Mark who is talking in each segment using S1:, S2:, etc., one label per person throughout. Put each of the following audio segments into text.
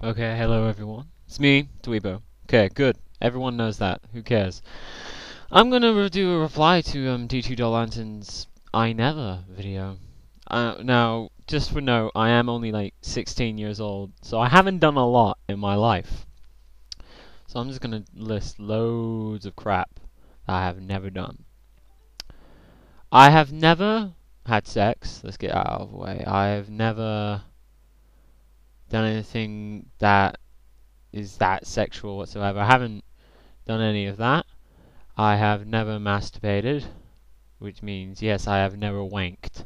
S1: Okay, hello everyone. It's me, Tweepo. Okay, good. Everyone knows that. Who cares? I'm gonna do a reply to D2 I Never video. Now, just for note, I am only like 16 years old, so I haven't done a lot in my life. So I'm just gonna list loads of crap that I have never done. I have never had sex. Let's get out of the way. I have never done anything that is that sexual whatsoever. I haven't done any of that. I have never masturbated, which means yes, I have never wanked.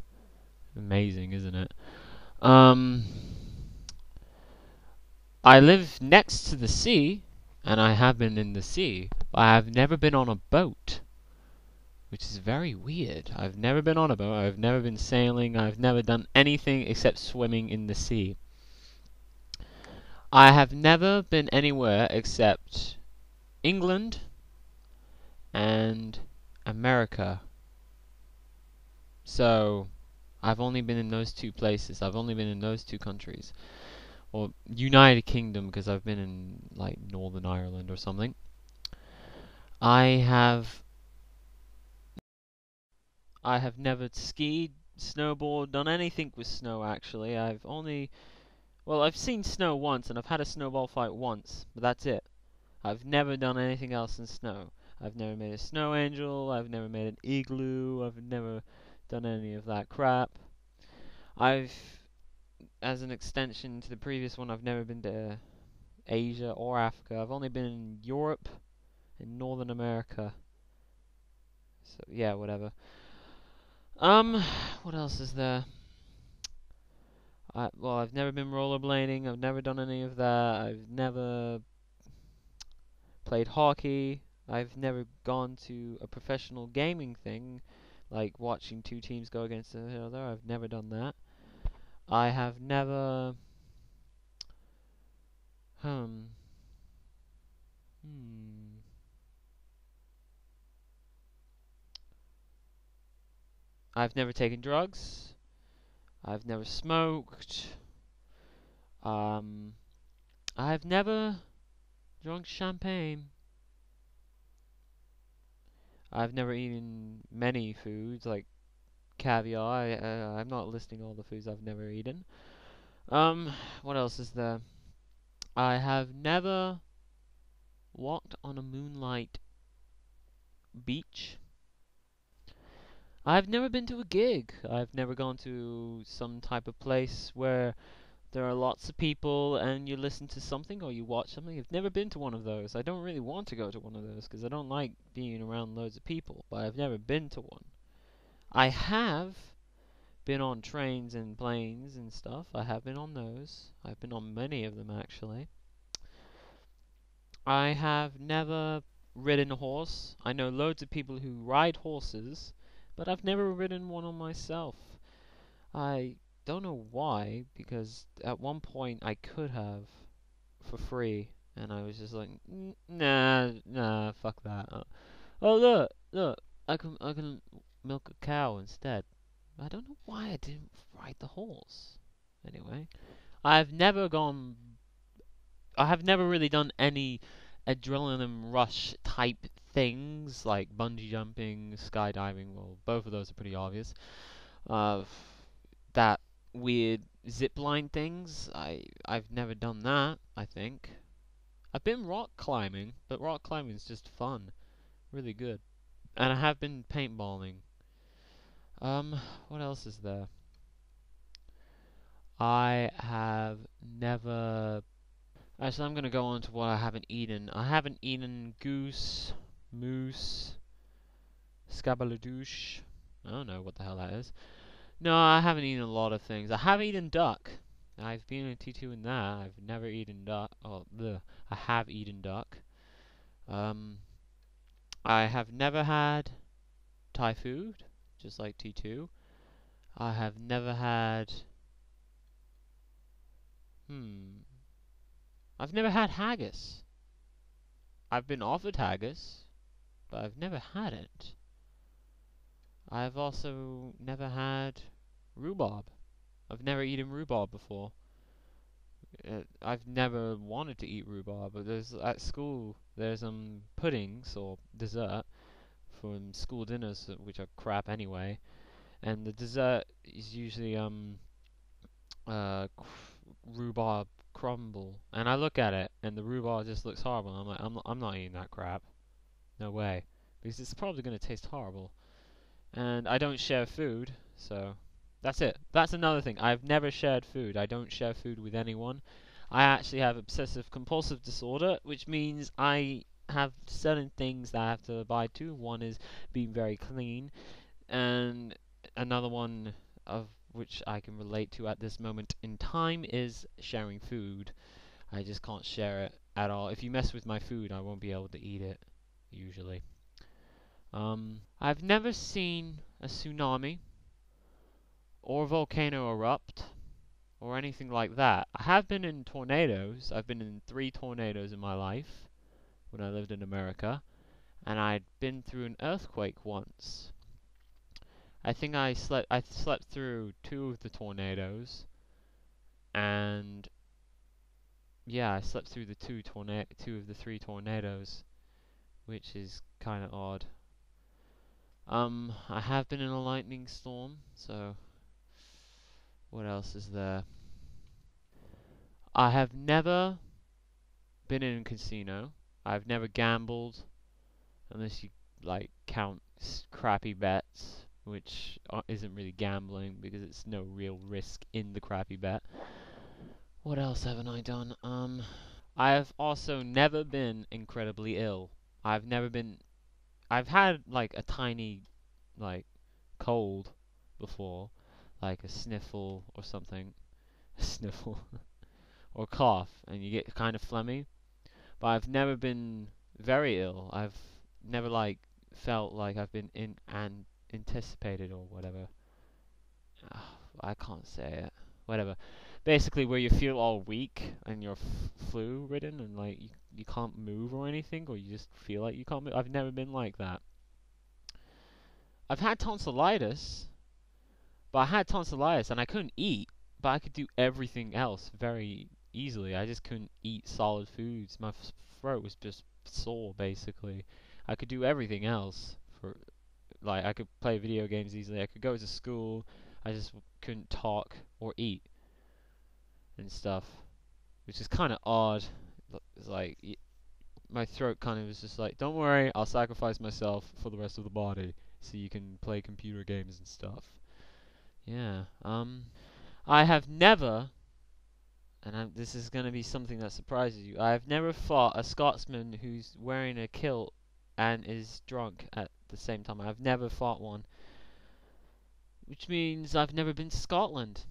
S1: Amazing, isn't it? Um, I live next to the sea, and I have been in the sea, but I have never been on a boat, which is very weird. I've never been on a boat. I've never been sailing. I've never done anything except swimming in the sea. I have never been anywhere except England and America. So, I've only been in those two places. I've only been in those two countries. Or United Kingdom because I've been in like Northern Ireland or something. I have I have never skied, snowboard, done anything with snow actually. I've seen snow once and I've had a snowball fight once, but that's it. I've never done anything else in snow. I've never made a snow angel, I've never made an igloo, I've never done any of that crap. I've As an extension to the previous one, I've never been to Asia or Africa. I've only been in Europe and Northern America. So yeah, whatever. Um, what else is there? I've never been rollerblading. I've never done any of that. I've never played hockey. I've never gone to a professional gaming thing, like watching two teams go against each other. I've never done that. I have never. Hmm. Hmm. I've never taken drugs. I've never smoked. Um, I've never drunk champagne. I've never eaten many foods like caviar. I'm not listing all the foods I've never eaten. What else is there? I have never walked on a moonlight beach. I've never been to a gig. I've never gone to some type of place where there are lots of people and you listen to something or you watch something. I've never been to one of those. I don't really want to go to one of those because I don't like being around loads of people, but I've never been to one. I have been on trains and planes and stuff. I have been on those. I've been on many of them actually. I have never ridden a horse. I know loads of people who ride horses, but I've never ridden one on myself. I don't know why, because at one point I could have for free, and I was just like, nah, fuck that. Oh look, I can milk a cow instead. I don't know why I didn't ride the horse. Anyway, I've never gone. I have never really done any adrenaline rush type things like bungee jumping, skydiving. Well, both of those are pretty obvious. Uh, that weird zip line things. I've never done that. I think I've been rock climbing, but rock climbing is just fun, really good. And I have been paintballing. What else is there? I have never. Actually, I'm gonna go on to what I haven't eaten. I haven't eaten goose, moose, scabaladouche. I don't know what the hell that is. No, I haven't eaten a lot of things. I have eaten duck. I've been in T2 in that. I've never eaten duck. Oh, bleh. I have eaten duck. Um, I have never had Thai food, just like T2. I have never had. Hmm. I've never had haggis. I've been offered haggis, but I've never had it. I've also never had rhubarb. I've never eaten rhubarb before. I've never wanted to eat rhubarb, but there's at school there's puddings or dessert from school dinners which are crap anyway, and the dessert is usually rhubarb crumble, and I look at it and the rhubarb just looks horrible. And I'm like, I'm not eating that crap. No way, because it's probably gonna taste horrible. And I don't share food, so that's it. That's another thing. I've never shared food. I don't share food with anyone. I actually have obsessive compulsive disorder, which means I have certain things that I have to abide to. One is being very clean, and another one of which I can relate to at this moment in time is sharing food. I just can't share it at all. If you mess with my food, I won't be able to eat it, usually. I've never seen a tsunami or a volcano erupt or anything like that. I have been in tornadoes. I've been in 3 tornadoes in my life when I lived in America, and I'd been through an earthquake once. I slept through 2 of the tornadoes, and yeah, I slept through the 2 of the 3 tornadoes, which is kind of odd. I have been in a lightning storm, so what else is there? I have never been in a casino. I've never gambled, unless you like count crappy bets, which isn't really gambling because it's no real risk in the crappy bet. What else haven't I done? I have also never been incredibly ill. I've never been. I've had like a tiny, like, cold before, like a sniffle or something. A sniffle or cough, and you get kind of phlegmy. But I've never been very ill. I've never like felt like I've been in and anticipated or whatever. I can't say it. Whatever. Basically, where you feel all weak and you're flu ridden and like you can't move or anything, or you just feel like you can't move. I've never been like that. I've had tonsillitis, but I had tonsillitis and I couldn't eat, but I could do everything else very easily. I just couldn't eat solid foods. My throat was just sore, basically. I could do everything else. Like, I could play video games easily. I could go to school. I just couldn't talk or eat and stuff, which is kind of odd. It's like my throat kind of was just like, don't worry, I'll sacrifice myself for the rest of the body so you can play computer games and stuff. Yeah. I have never, and this is going to be something that surprises you, I have never fought a Scotsman who's wearing a kilt and is drunk at the same time. I've never fought one, which means I've never been to Scotland.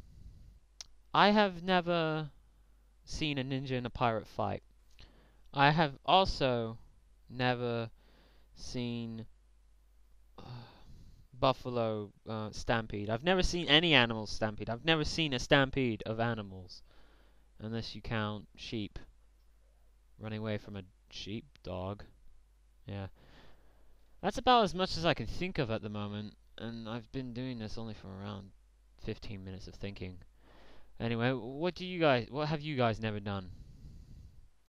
S1: I have never seen a ninja and a pirate fight. I have also never seen buffalo stampede. I've never seen any animals stampede. I've never seen a stampede of animals, unless you count sheep running away from a sheepdog. Yeah. That's about as much as I can think of at the moment, and I've been doing this only for around 15 minutes of thinking. Anyway, what have you guys never done?